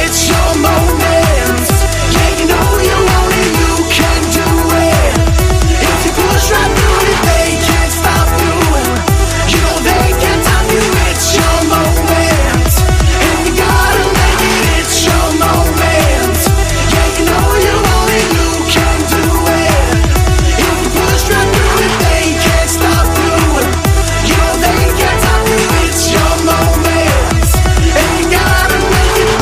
It's your moment. Yeah, you know you want it, you can do it. If you push right through it, they can't stop you. You know they can't stop you. It's your moment, and you gotta make it. It's your moment. Yeah, you know you want it, you can do it. If you push right through it, they can't stop you. You know they can't stop you. It's your moment, and you gotta make it.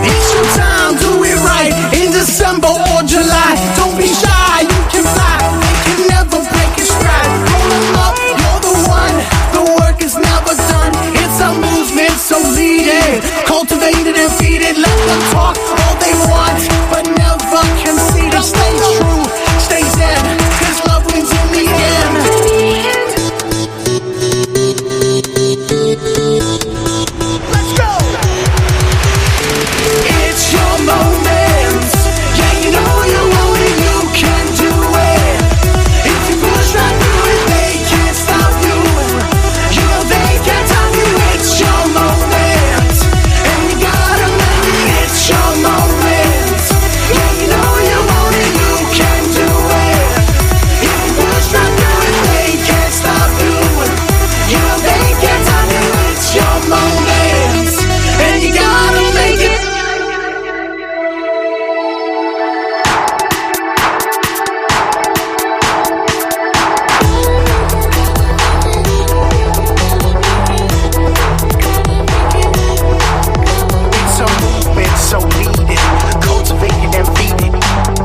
It's your time, do it right in December or July. Don't be shy, you can fly. They can never break your stride. Roll 'em up, you're the one. The work is never done. It's a movement, so lead it. Cultivate it and feed it. Let them talk all they want, but never concede. Stay true, stay zen, 'cause love wins in the end. Let's go! It's your moment. Yeah, you know you want it, you can do it. If you push right through it, they can't stop you. You know they can't stop you. It's your moment, and you gotta make it. It's your moment. Yeah, you know you want it, you can do it. If you push right through it, they can't stop you. You know they can't stop you. It's your moment, and you gotta make it. It's a movement, so lead it. Cultivate it and feed it.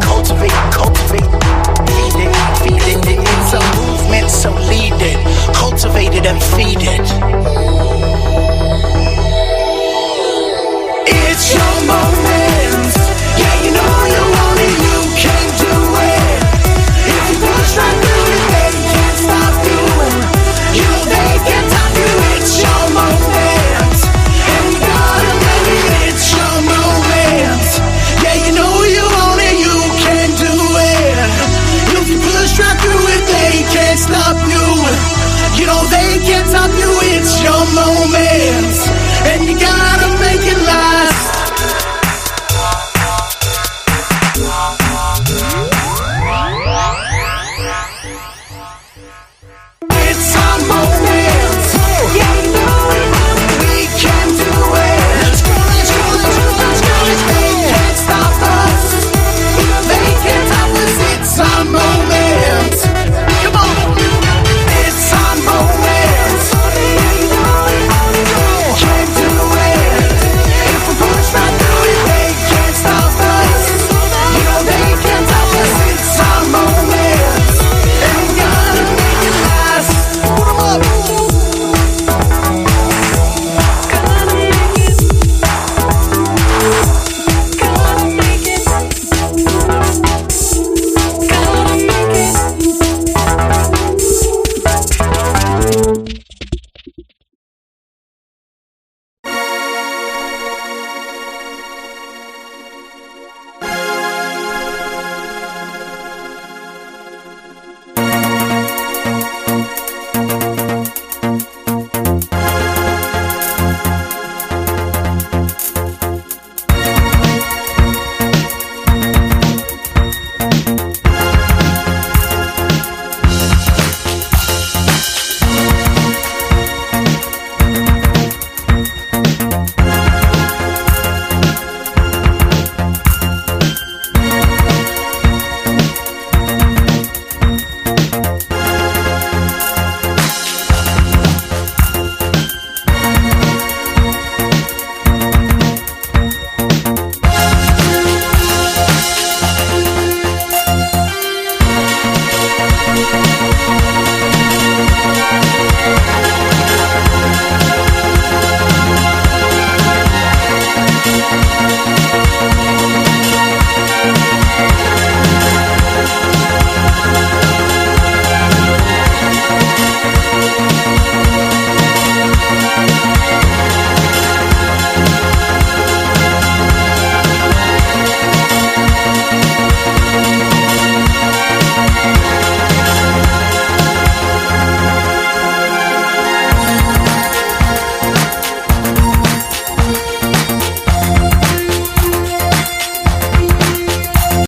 Cultivate, feed it, feed it. It's a movement, so lead it. Cultivate it and feed it.